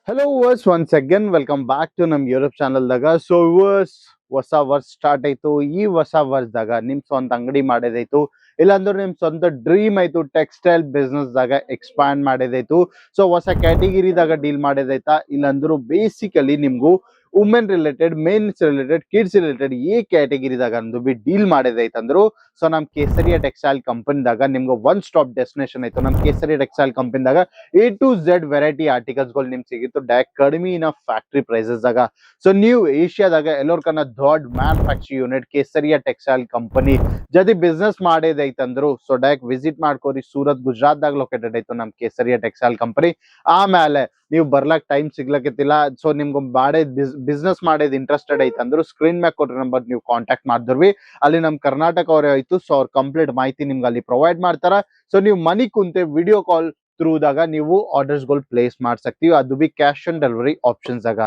Hello viewers once again welcome back to ನಮ್ YouTube ಚಾನಲ್ದಾಗ. So viewers ಹೊಸ ವರ್ಷ ಸ್ಟಾರ್ಟ್ ಆಯ್ತು. ಈ ಹೊಸ ವರ್ಷದಾಗ ನಿಮ್ ಸ್ವಂತ ಅಂಗಡಿ ಮಾಡೋದಾಯ್ತು, ಇಲ್ಲಾಂದ್ರೆ ನಿಮ್ ಸ್ವಂತ ಡ್ರೀಮ್ ಆಯ್ತು ಟೆಕ್ಸ್ಟೈಲ್ ಬಿಸ್ನೆಸ್ ದಾಗ ಎಕ್ಸ್ಪಾಂಡ್ ಮಾಡೋದಾಯ್ತು, ಸೊ ಹೊಸ ಕ್ಯಾಟಗಿರಿದಾಗ ಡೀಲ್ ಮಾಡೋದಾಯ್ತಾ, ಇಲ್ಲಾಂದ್ರು ಬೇಸಿಕಲಿ ನಿಮ್ಗೂ women related, mains related, kids related ಈ ಕ್ಯಾಟಗಿರಿದಾಗ ಅಂದು ಬಿ ಡೀಲ್ ಮಾಡೋದೈತಂದ್ರು ಸೊ ನಮ್ ಕೇಸರಿಯ ಟೆಕ್ಸ್ಟೈಲ್ ಕಂಪನಿದಾಗ ನಿಮ್ಗೆ ಒನ್ ಸ್ಟಾಪ್ ಡೆಸ್ಟಿನೇಷನ್ ಆಯ್ತು. ನಮ್ ಕೇಸರಿಯ ಟೆಕ್ಸ್ಟೈಲ್ ಕಂಪನಿದಾಗ A to Z variety articles ಗಳು ನಿಮ್ಗೆ ಸಿಗಿತ್ತು ಡೈರೆಕ್ಟ್ ಕಡಿಮೆ ಇನ ಫ್ಯಾಕ್ಟ್ರಿ ಪ್ರೈಸಸ್ ದಾಗ. ಸೊ ನೀವು ಏಷ್ಯಾದಾಗ ಎಲ್ಲೋರ್ಕನ್ನ ದೊಡ್ಡ manufacture unit Kesariya textile company ಜೊತೆ ಬಿಸ್ನೆಸ್ ಮಾಡೋದೈತಂದ್ರು ಸೊ ಡೈರೆಕ್ಟ್ ವಿಸಿಟ್ ಮಾಡ್ಕೋರಿ. ಸೂರತ್ ಗುಜರಾತ್ ದಾಗ ಲೊಕೇಟೆಡ್ ಆಯ್ತು ನಮ್ ಕೇಸರಿಯ ಟೆಕ್ಸ್ಟೈಲ್ ಕಂಪನಿ. ಆಮೇಲೆ ನೀವು ಬರ್ಲಾಕ್ ಟೈಮ್ ಸಿಗ್ಲಕತ್ತಿಲ್ಲ, ಸೊ ನಿಮ್ಗೆ ಬಿಸ್ನೆಸ್ ಮಾಡೋದ್ ಇಂಟ್ರೆಸ್ಟೆಡ್ ಐತಂದ್ರು ಸ್ಕ್ರೀನ್ ಮ್ಯಾಕ್ ಕೊಟ್ಟ ನಂಬರ್ ನೀವು ಕಾಂಟ್ಯಾಕ್ಟ್ ಮಾಡಿದ್ವಿ. ಅಲ್ಲಿ ನಮ್ ಕರ್ನಾಟಕ ಅವ್ರೆ ಆಯ್ತು, ಸೊ ಅವ್ರ ಕಂಪ್ಲೀಟ್ ಮಾಹಿತಿ ನಿಮ್ಗೆ ಅಲ್ಲಿ ಪ್ರೊವೈಡ್ ಮಾಡ್ತಾರ. ಸೊ ನೀವು ಮನಿ ಕುಂತೆ ವಿಡಿಯೋ ಕಾಲ್ ಥ್ರೂದಾಗ ನೀವು ಆರ್ಡರ್ಸ್ ಗಳು ಪ್ಲೇಸ್ ಮಾಡ್ಸಕ್ತಿವಿ, ಅದು B cash on delivery options ಆಗ.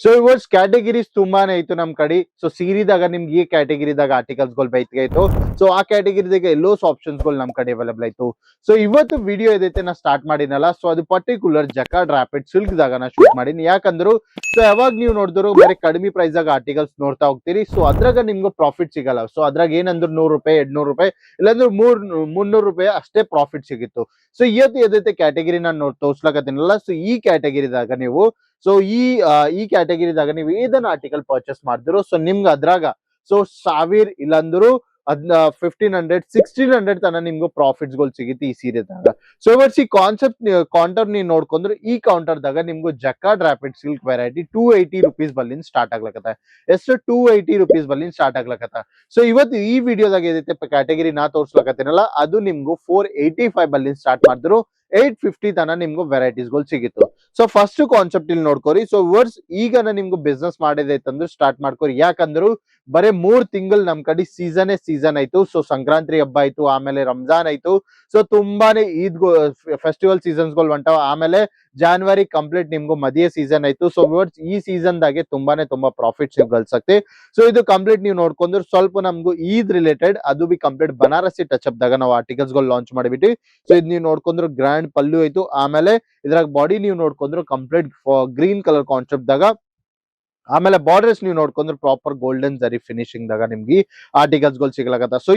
ಸೊ ಇವರ್ಸ್ ಕ್ಯಾಟಗಿರೀಸ್ ತುಂಬಾನೇ ಐತು ನಮ್ ಕಡೆ. ಸೊ ಸೀರಿದಾಗ ನಿಮ್ಗೆ ಈ ಕ್ಯಾಟಗಿರಿದಾಗ ಆರ್ಟಿಕಲ್ಸ್ ಗಳು ಬೈತಿತ್ತು, ಸೊ ಆ ಕ್ಯಾಟಗಿರಿದಾಗ ಎಲ್ಲೋಸ್ ಆಪ್ಷನ್ಸ್ ಗಳು ನಮ್ ಕಡೆ ಅವೈಲೇಬಲ್ ಆಯ್ತು. ಸೊ ಇವತ್ತು ವಿಡಿಯೋ ಏದೈತೆ ನಾ ಸ್ಟಾರ್ಟ್ ಮಾಡಿನಲ್ಲ, ಸೊ ಅದು ಪರ್ಟಿಕ್ಯುಲರ್ ಜಕಾರ್ಡ್ ರ್ಯಾಪಿಡ್ ಸಿಲ್ಕ್ ದಾಗ ನಾ ಶೂಟ್ ಮಾಡೀನಿ. ಯಾಕಂದ್ರು ಸೊ ಯಾವಾಗ ನೀವು ನೋಡಿದ್ರು ಬೇರೆ ಕಡಿಮೆ ಪ್ರೈಸ್ ಆಗ ಆರ್ಟಿಕಲ್ಸ್ ನೋಡ್ತಾ ಹೋಗ್ತೀರಿ, ಸೊ ಅದ್ರಾಗ ನಿಮ್ಗೆ ಪ್ರಾಫಿಟ್ ಸಿಗಲ್ಲ. ಸೊ ಅದ್ರಾಗ ಏನಂದ್ರು 100 ರೂಪಾಯಿ 200 ರೂಪಾಯಿ ಇಲ್ಲಾಂದ್ರೆ 300 ರೂಪಾಯಿ ಅಷ್ಟೇ ಪ್ರಾಫಿಟ್ ಸಿಗಿತ್ತು. ಸೊ ಇವತ್ತು ಎದೈತೆ ಕ್ಯಾಟಗಿರಿ ನಾನು ತೋರ್ಸ್ಲಕತ್ತೀನಲ್ಲ, ಸೊ ಈ ಕ್ಯಾಟಗಿರಿದಾಗ ನೀವು ಸೊ ಈ ಕ್ಯಾಟಗಿರಿದಾಗ ನೀವು ಏದನ್ನ ಆರ್ಟಿಕಲ್ ಪರ್ಚೇಸ್ ಮಾಡಿದ್ರು ಸೊ ನಿಮ್ಗೆ ಅದ್ರಾಗ ಸೊ 1000 ಇಲ್ಲಾಂದ್ರು 1500 1600 ತನ ನಿಮ್ಗೆ ಪ್ರಾಫಿಟ್ಸ್ ಗಳು ಸಿಗುತ್ತೆ ಈ ಸೀರೆದಾಗ. ಸೊ ಇವತ್ತು ಈ ಕಾನ್ಸೆಪ್ಟ್ ಕೌಂಟರ್ ನೀವು ನೋಡ್ಕೊಂಡ್ರೆ ಈ ಕೌಂಟರ್ ದಾಗ ನಿಮ್ಗೆ jacquard rapid silk variety 280 rupees ಬಲ್ಲಿಂದ ಸ್ಟಾರ್ಟ್ ಆಗ್ಲಕತ್ತ. ಎಷ್ಟು 280 ರೂಪೀಸ್ ಬಲ್ಲಿಂದ ಸ್ಟಾರ್ಟ್ ಆಗ್ಲಕತ್ತ. ಸೊ ಇವತ್ತು ಈ ವಿಡಿಯೋದಾಗ ಏದೈತೆ ಕ್ಯಾಟಗಿರಿ ನಾ ತೋರ್ಸ್ಲಕತ್ತೀನಲ್ಲ ಅದು ನಿಮ್ಗೂ 485 ಬಲ್ಲಿಂದ ಸ್ಟಾರ್ಟ್ ಮಾಡಿದ್ರು 850 ತನ ನಿಮ್ಗೂ ವೆರೈಟೀಸ್ ಗಳು ಸಿಗಿತ್ತು. ಸೊ ಫಸ್ಟ್ ಕಾನ್ಸೆಪ್ಟ್ ಇಲ್ಲಿ ನೋಡ್ಕೋರಿ. ಸೊ ವರ್ಸ್ ಈಗ ನಿಮ್ಗೂ ಬಿಸ್ನೆಸ್ ಮಾಡಿದೈತಂದ್ರೆ ಸ್ಟಾರ್ಟ್ ಮಾಡ್ಕೋರಿ. ಯಾಕಂದ್ರು ಬರೇ 3 ತಿಂಗಳು ನಮ್ ಕಡೆ ಸೀಸನ್ ಆಯ್ತು. ಸೊ ಸಂಕ್ರಾಂತಿ ಹಬ್ಬ ಆಯ್ತು, ಆಮೇಲೆ ರಂಜಾನ್ ಆಯ್ತು, ಸೊ ತುಂಬಾನೇ ಈದ್ ಫೆಸ್ಟಿವಲ್ ಸೀಸನ್ಸ್ ಗಳು ಹೊಂಟಾವ. ಆಮೇಲೆ ಜಾನ್ವರಿ ಕಂಪ್ಲೀಟ್ ನಿಮ್ಗೂ ಮದಿಯ ಸೀಸನ್ ಆಯ್ತು. ಸೊ ವರ್ಸ್ ಈ ಸೀಸನ್ ದಾಗೆ ತುಂಬಾ ಪ್ರಾಫಿಟ್ಸ್ ಗಳಿಸಕ್ತಿ. ಸೊ ಇದು ಕಂಪ್ಲೀಟ್ ನೀವು ನೋಡ್ಕೊಂಡ್ರೆ ಸ್ವಲ್ಪ ನಮ್ಗೂ ಈದ್ ರಿಲೇಟೆಡ್ ಅದು B complete Banarasi touch up ದಾಗ ನಾವು ಆರ್ಟಿಕಲ್ಸ್ ಗಳು ಲಾಂಚ್ ಮಾಡಿಬಿಟ್ಟು. ಸೊ ಇದು ನೀವು ನೋಡ್ಕೊಂಡ್ರೆ ಗ್ರ್ಯಾಂಡ್ ಪಲ್ಲು ಆಯ್ತು. ಆಮೇಲೆ ಇದ್ರಾಗ ಬಾಡಿ ನೀವು ನೋಡ್ಕೊಂಡ್ರೆ ಕಂಪ್ಲೀಟ್ ಗ್ರೀನ್ ಕಲರ್ ಕಾನ್ಸೆಪ್ಟ್ ದಾಗ, ಆಮೇಲೆ ಬಾರ್ಡರ್ಸ್ ನೀವು ನೋಡ್ಕೊಂಡ್ರೆ ಪ್ರಾಪರ್ ಗೋಲ್ಡನ್ ಜರಿ ಫಿನಿಶಿಂಗ್ ದಾಗ ನಿಮ್ಗೆ ಆರ್ಟಿಕಲ್ಸ್ ಗಳು ಸಿಗ್ಲಾಕತ್ತ. ಸೊ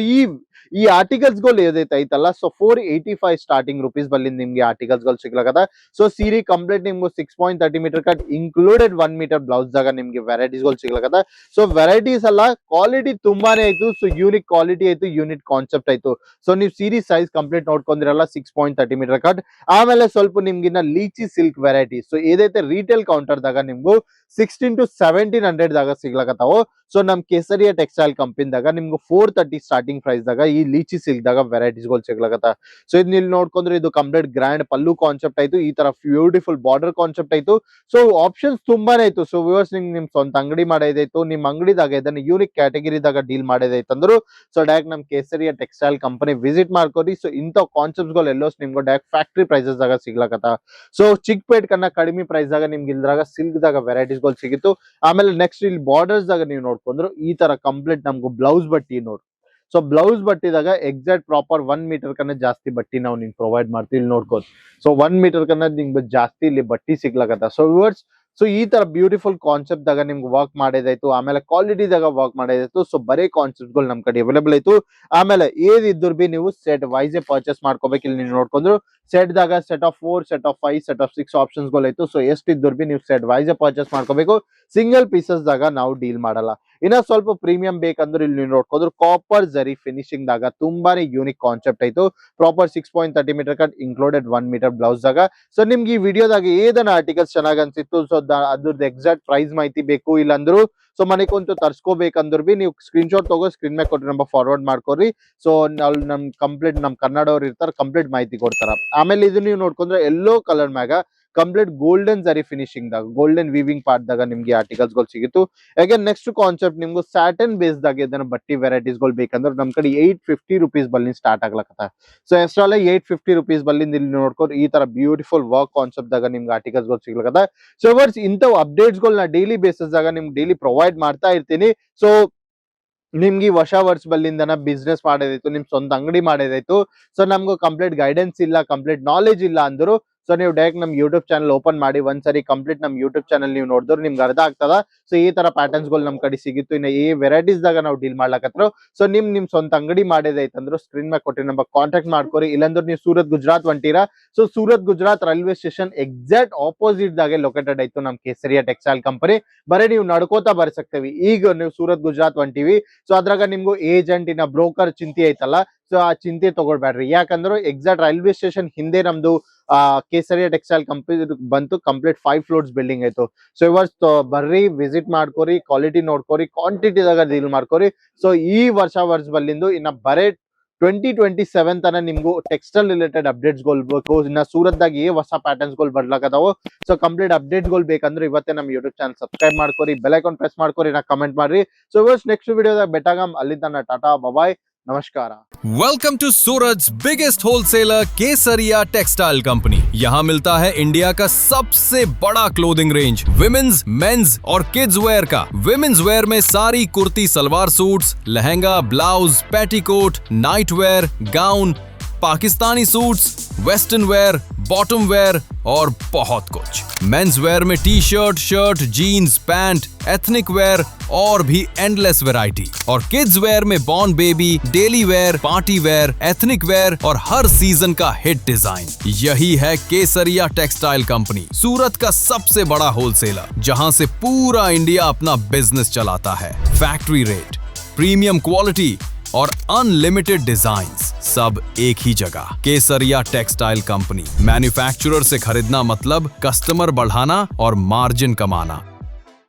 ಈ ಆರ್ಟಿಕಲ್ಸ್ ಗಳು ಏದೈತೆ ಐತಲ್ಲ, ಸೊ 485 ಸ್ಟಾರ್ಟಿಂಗ್ ರೂಪೀಸ್ ಬಲ್ಲಿಂದ ನಿಮ್ಗೆ ಆರ್ಟಿಕಲ್ಸ್ ಗಳು ಸಿಗ್ಲಾಕತ್ತ. ಸೊ ಸೀರೆ ಕಂಪ್ಲೀಟ್ ನಿಮ್ಗೆ 6.30 metre cut included 1 metre blouse ದಾಗ ನಿಮ್ಗೆ ವೆರೈಟೀಸ್ ಗಳು ಸಿಗ್ಲಾಕತ್ತ. ಸೊ ವೆರೈಟೀಸ್ ಅಲ್ಲ, ಕ್ವಾಲಿಟಿ ತುಂಬಾನೇ ಆಯ್ತು. ಸೊ ಯೂನಿಕ್ ಕ್ವಾಲಿಟಿ ಆಯ್ತು, ಯೂನಿಕ್ ಕಾನ್ಸೆಪ್ಟ್ ಆಯ್ತು. ಸೊ ನೀವು ಸೀರೆ ಸೈಜ್ ಕಂಪ್ಲೀಟ್ ನೋಡ್ಕೊಂಡ್ರಲ್ಲ 6.30 ಮೀಟರ್ ಕಟ್. ಆಮೇಲೆ ಸ್ವಲ್ಪ ನಿಮ್ಗಿನ್ನ ಲೀಚಿ ಸಿಲ್ಕ್ ವೆರೈಟಿ ಸೊ ಏದೈತೆ ರಿಟೇಲ್ ಕೌಂಟರ್ ದಾಗ ನಿಮ್ಗೂ 16 to 1700 ದಾಗ ಸಿಗ್ಲಾಕತ್ತಾವು. ಸೊ ನಮ್ ಕೇಸರಿಯ ಟೆಕ್ಸ್ಟೈಲ್ ಕಂಪನಿದಾಗ ನಿಮ್ಗೆ 430 ಸ್ಟಾರ್ಟಿಂಗ್ ಪ್ರೈಸ್ ದಾಗ ಈ ಲೀಚಿ ಸಿಲ್ಕ್ ದಾಗ ವೆರೈಟೀಸ್ ಗಳು ಸಿಗ್ಲಾಕತ್ತ. ಸೊ ಇದ್ ಇಲ್ಲಿ ನೋಡ್ಕೊಂಡ್ರೆ ಇದು ಕಂಪ್ಲೀಟ್ ಗ್ರ್ಯಾಂಡ್ ಪಲ್ಲು ಕಾನ್ಸೆಪ್ಟ್ ಆಯ್ತು, ಈ ತರ ಬ್ಯೂಟಿಫುಲ್ ಬಾರ್ಡರ್ ಕಾನ್ಸೆಪ್ಟ್ ಆಯ್ತು. ಸೊ ಆಪ್ಷನ್ಸ್ ತುಂಬಾನೇ ಆಯ್ತು. ಸೊ ವ್ಯೂವರ್ಸ್ ನಿಮ್ ಸ್ವಂತ ಅಂಗಡಿ ಮಾಡೋದಾಯ್ತು, ನಿಮ್ ಅಂಗಡಿದಾಗ ಇದನ್ನ ಯೂನಿಕ್ ಕ್ಯಾಟಗಿರಿದಾಗ ಡೀಲ್ ಮಾಡೋದೈತಂದ್ರು ಸೊ ಡೈರೆಕ್ಟ್ ನಮ್ Kesariya textile company visit ಮಾಡ್ಕೋರಿ. So ಇಂಥ ಕಾನ್ಸೆಪ್ಟ್ಸ್ ಗಳು ಎಲ್ಲೋಸ್ ನಿಮ್ಗೆ ಡೈರೆಕ್ಟ್ ಫ್ಯಾಕ್ಟ್ರಿ ಪ್ರೈಸಸ್ ದಾಗ ಸಿಗ್ಲಾಕತ್ತ. ಸೊ ಚಿಕ್ಕಪೇಟ್ ಕನ್ನ ಕಡಿಮೆ ಪ್ರೈಸ್ ದಾಗ ನಿಮ್ಗೆ ಇಲ್ದ್ರಾಗ ಸಿಲ್ಕ್ ದಾಗ ವೆರೈಟೀಸ್ ಗಳು ಸಿಗಿತ್ತು. ಆಮೇಲೆ ನೆಕ್ಸ್ಟ್ ಇಲ್ಲಿ ಬಾರ್ಡರ್ಸ್ ದಾಗ ನೀವು ನೋಡ್ಕೊಂಡ್ರು ಈ ತರ ಕಂಪ್ಲೀಟ್ ನಮ್ಗೂ ಬ್ಲೌಸ್ ಬಟ್ಟಿ ನೋಡ್ರಿ. ಸೊ ಬ್ಲೌಸ್ ಬಟ್ಟಿದಾಗ ಎಕ್ಸಾಕ್ಟ್ ಪ್ರಾಪರ್ 1 ಮೀಟರ್ ಕನ್ನ ಜಾಸ್ತಿ ಬಟ್ಟಿ ನಾವು ನಿಮ್ಗೆ ಪ್ರೊವೈಡ್ ಮಾಡ್ತೀವಿ. ಇಲ್ಲಿ ನೋಡ್ಕೋದು ಸೊ 1 ಮೀಟರ್ ಕನ್ನ ನಿಮ್ಗೆ ಜಾಸ್ತಿ ಇಲ್ಲಿ ಬಟ್ಟಿ ಸಿಗ್ಲಾಕತ್ತ. ಸೊ ವ್ಯೂವರ್ಸ್ ಸೊ ಈ ತರ ಬ್ಯೂಟಿಫುಲ್ ಕಾನ್ಸೆಪ್ಟ್ ದಾಗ ನಿಮ್ಗೆ ವರ್ಕ್ ಮಾಡೋದಾಯ್ತು, ಆಮೇಲೆ ಕ್ವಾಲಿಟಿದಾಗ ವರ್ಕ್ ಮಾಡೋದಾಯ್ತು. ಸೊ ಬರೇ ಕಾನ್ಸೆಪ್ಟ್ ಗಳು ನಮ್ ಕಡೆ ಅವೈಲೇಬಲ್ ಆಯ್ತು. ಆಮೇಲೆ ಏದಿದ್ರು ಬಿ ನೀವು ಸೆಟ್ ವೈಸ್ ಪರ್ಚೇಸ್ ಮಾಡ್ಕೋಬೇಕು. ಇಲ್ಲಿ ನೀವು ನೋಡ್ಕೊಂಡ್ರು ಸೆಟ್ ದಾಗ set of 4, set of 5, set of 6 options ಗಳು ಆಯ್ತು. ಸೊ ಎಷ್ಟಿದ್ರು ಬಿ ನೀವು ಸೆಟ್ ವೈಸ್ ಪರ್ಚೇಸ್ ಮಾಡ್ಕೋಬೇಕು. ಸಿಂಗಲ್ ಪೀಸಸ್ ದಾಗ ನಾವು ಡೀಲ್ ಮಾಡಲ್ಲ. ಇನ್ನ ಸ್ವಲ್ಪ ಪ್ರೀಮಿಯಂ ಬೇಕಂದ್ರೆ ಇಲ್ಲಿ ನೀವು ನೋಡ್ಕೊಂಡ್ರು ಕಾಪರ್ ಜರಿ ಫಿನಿಶಿಂಗ್ ದಾಗ ತುಂಬಾನೇ ಯೂನಿಕ್ ಕಾನ್ಸೆಪ್ಟ್ ಆಯ್ತು. Proper 6.30 metre cut included 1 metre blouse ದಾಗ. ಸೊ ನಿಮ್ಗೆ ಈ ವಿಡಿಯೋದಾಗ ಏದನ್ನ ಆರ್ಟಿಕಲ್ಸ್ ಚೆನ್ನಾಗ್ ಅನ್ಸಿತ್ತು, ಸೊ ಅದ್ರದ್ದು ಎಕ್ಸಾಕ್ಟ್ ಪ್ರೈಸ್ ಮಾಹಿತಿ ಬೇಕು ಇಲ್ಲಾಂದ್ರು ಸೊ ಮನೆ ಕುಂತು ತರ್ಸ್ಕೋಬೇಕಂದ್ರು ಬಿ ನೀವು ಸ್ಕ್ರೀನ್ ಶಾಟ್ ತಗೋ ಸ್ಕ್ರೀನ್ ಮೇಲೆ ಕೊಟ್ಟು ನಂಬರ್ ಫಾರ್ವರ್ಡ್ ಮಾಡ್ಕೋರಿ. ಸೊ ಅಲ್ಲಿ ನಮ್ ಕನ್ನಡ ಅವ್ರು ಇರ್ತಾರೆ, ಕಂಪ್ಲೀಟ್ ಮಾಹಿತಿ ಕೊಡ್ತಾರ. ಆಮೇಲೆ ಇದು ನೀವು ನೋಡ್ಕೊಂಡ್ರೆ ಎಲ್ಲೋ ಕಲರ್ ಮ್ಯಾಗ ಕಂಪ್ಲೀಟ್ ಗೋಲ್ಡನ್ ಜರಿ ಫಿನಿಶಿಂಗ್ ದಾಗ ಗೋಲ್ಡನ್ ವೀವಿಂಗ್ ಪಾರ್ಟ್ ದಾಗ ನಿಮ್ಗೆ ಆರ್ಟಿಕಲ್ಸ್ ಗಳು ಸಿಗಿತ್ತು. ಅಗೇನ್ ನೆಕ್ಸ್ಟ್ ಕಾನ್ಸೆಪ್ಟ್ ನಿಮ್ಗೆ ಸ್ಯಾಟನ್ ಬೇಸ್ ದಾಗ ಇದನ್ನ ಬಟ್ಟಿ ವೆರೈಟೀಸ್ ಗಳು ಬೇಕಂದ್ರೆ ನಮ್ ಕಡೆ 850 ರೂಪೀಸ್ ಬಲ್ಲಿಂದ ಸ್ಟಾರ್ಟ್ ಆಗ್ಲಕತ್ತ. ಸೊ ಎಷ್ಟಲ್ಲ 850 ರೂಪೀಸ್ ಬಲ್ಲಿಂದ ಇಲ್ಲಿ ನೋಡ್ಕೊಂಡು ಈ ತರ ಬ್ಯೂಟಿಫುಲ್ ವರ್ಕ್ ಕಾನ್ಸೆಪ್ಟ್ ದಾಗ ನಿಮ್ಗೆ ಆರ್ಟಿಕಲ್ಸ್ ಗಳು ಸಿಗ್ಲಕತ್ತ. ಸೊ ವರ್ಸ್ ಇಂಥವು ಅಪ್ಡೇಟ್ಸ್ ಗಳನ್ನ ಡೈಲಿ ಬೇಸಿಸ್ ದಾಗ ನಿಮ್ಗೆ ಡೈಲಿ ಪ್ರೊವೈಡ್ ಮಾಡ್ತಾ ಇರ್ತೀನಿ. ಸೊ ನಿಮ್ಗೆ ಈ ಹೊಸ ವರ್ಷ ಬಲ್ಲಿಂದನ ಬಿಸ್ನೆಸ್ ಮಾಡೋದಾಯ್ತು, ನಿಮ್ ಸ್ವಂತ ಅಂಗಡಿ ಮಾಡೋದಾಯ್ತು, ಸೊ ನಮ್ಗೂ ಕಂಪ್ಲೀಟ್ ಗೈಡೆನ್ಸ್ ಇಲ್ಲ, ಕಂಪ್ಲೀಟ್ ನಾಲೆಜ್ ಇಲ್ಲ ಅಂದ್ರು ಸೊ ನೀವು ಡೈರೆಕ್ಟ್ ನಮ್ ಯೂಟ್ಯೂಬ್ ಚಾನಲ್ ಓಪನ್ ಮಾಡಿ ಒಂದ್ಸರಿ ಕಂಪ್ಲೀಟ್ ನಮ್ ಯೂಟ್ಯೂಬ್ ಚಾನಲ್ ನೀವು ನೋಡಿದ್ರೆ ನಿಮ್ಗೆ ಅರ್ಥ ಆಗ್ತದ. ಸೊ ಈ ತರ ಪ್ಯಾಟರ್ನ್ಸ್ ಗಳು ನಮ್ ಕಡೆ ಸಿಗಿತ್ತು. ಇನ್ನು ಈ ವೆರೈಟೀಸ್ ದಾಗ ನಾವು ಡೀಲ್ ಮಾಡ್ಲಕತ್ರ. ಸೊ ನಿಮ್ ಸ್ವಂತ ಅಂಗಡಿ ಮಾಡಿದೈತಂದ್ರು ಸ್ಕ್ರೀನ್ ಮೇಲೆ ಕೊಟ್ಟಿ ನಮ್ಗೆ ಕಾಂಟ್ಯಾಕ್ಟ್ ಮಾಡ್ಕೊರಿ. ಇಲ್ಲಾಂದ್ರೆ ನೀವು ಸೂರತ್ ಗುಜರಾತ್ ಹೊಂಟಿರಾ, so Surat Gujarat railway station exact opposite ದಾಗೆ ಲೊಕೇಟೆಡ್ ಆಯ್ತು ನಮ್ ಕೇಸರಿಯಾ ಟೆಕ್ಸ್ಟೈಲ್ ಕಂಪನಿ. ಬರೀ ನೀವು ನಡ್ಕೋತಾ ಬರ್ಸಕ್ತೇವಿ. ಈಗ ನೀವು ಸೂರತ್ ಗುಜರಾತ್ ಹೊಂಟಿವಿ, ಸೊ ಅದ್ರಾಗ ನಿಮ್ಗೂ ಏಜೆಂಟ್ ಇನ್ನ ಬ್ರೋಕರ್ ಚಿಂತೆ ಐತಲ್ಲ, ಸೊ ಆ ಚಿಂತೆ ತಗೊಳ್ಬೇಡ್ರಿ. ಯಾಕಂದ್ರೆ ಎಕ್ಸಾಕ್ಟ್ ರೈಲ್ವೆ ಸ್ಟೇಷನ್ ಹಿಂದೆ ನಮ್ದು ಕೇಸರಿಯಾ ಟೆಕ್ಸ್ಟೈಲ್ ಕಂಪನಿ ಬಂತು. ಕಂಪ್ಲೀಟ್ 5 ಫ್ಲೋರ್ಸ್ ಬಿಲ್ಡಿಂಗ್ ಆಯ್ತು. ಸೊ ಇವರ್ಸ್ ಬರ್ರಿ, ವಿಸಿಟ್ ಮಾಡ್ಕೋರಿ, ಕ್ವಾಲಿಟಿ ನೋಡ್ಕೋರಿ, ಕ್ವಾಂಟಿಟಿದಾಗ ಡೀಲ್ ಮಾಡ್ಕೋರಿ. ಸೊ ಈ ವರ್ಷ ಬಲ್ಲಿಂದು ಇನ್ನ ಬರೇ 2027 ತನ ನಿಮ್ಗೂ ಟೆಕ್ಸ್ಟೈಲ್ ರಿಲೇಟೆಡ್ ಅಪ್ಡೇಟ್ಸ್ ಗಳು ಬೇಕು. ಇನ್ನ ಸೂರತ್ದಾಗ ಹೊಸ ಪ್ಯಾಟರ್ನ್ಸ್ ಗಳು ಬರ್ಲಕದಾವು. ಸೊ ಕಂಪ್ಲೀಟ್ ಅಪ್ಡೇಟ್ ಗಳು ಬೇಕಂದ್ರೆ ಇವತ್ತೇ ನಮ್ ಯೂಟ್ಯೂಬ್ ಚಾನಲ್ ಸಬ್ಸ್ಕ್ರೈಬ್ ಮಾಡ್ಕೋರಿ, ಬೆಲ್ ಐಕಾನ್ ಪ್ರೆಸ್ ಮಾಡ್ಕೋರಿ, ನಾ ಕಮೆಂಟ್ ಮಾಡ್ರಿ. ಸೊ ಇವರ್ಸ್ ನೆಕ್ಸ್ಟ್ ವಿಡಿಯೋದಾಗ ಬೆಟ್ಟಾಗಮ್. ಅಲ್ಲಿ ತನ ಟಾಟಾ ಬಾಯ್, नमस्कार। Welcome to Suraj biggest wholesaler Kesariya textile company. यहाँ मिलता है इंडिया का सबसे बड़ा क्लोथिंग रेंज विमेन्स, मेंस और किड्स वेयर का। विमेन्स वेयर में sari kurti, salwar suits, lehenga, blouse, petticoat, night wear, gown, Pakistani suits, western wear, bottom wear और बहुत कुछ। मेंस वेयर में T shirt, shirt, jeans, pant, ethnic wear और भी एंडलेस वैरायटी। और किड्स वेयर में born baby, daily wear, party wear, ethnic wear और हर सीजन का हिट डिजाइन। यही है केसरिया टेक्सटाइल कंपनी, सूरत का सबसे बड़ा होलसेलर, जहां से पूरा इंडिया अपना बिजनेस चलाता है। फैक्ट्री रेट, प्रीमियम क्वालिटी और अनलिमिटेड डिजाइन्स सब एक ही जगह। केसरिया टेक्सटाइल कंपनी। मैन्युफैक्चरर से खरीदना मतलब कस्टमर बढ़ाना और मार्जिन कमाना।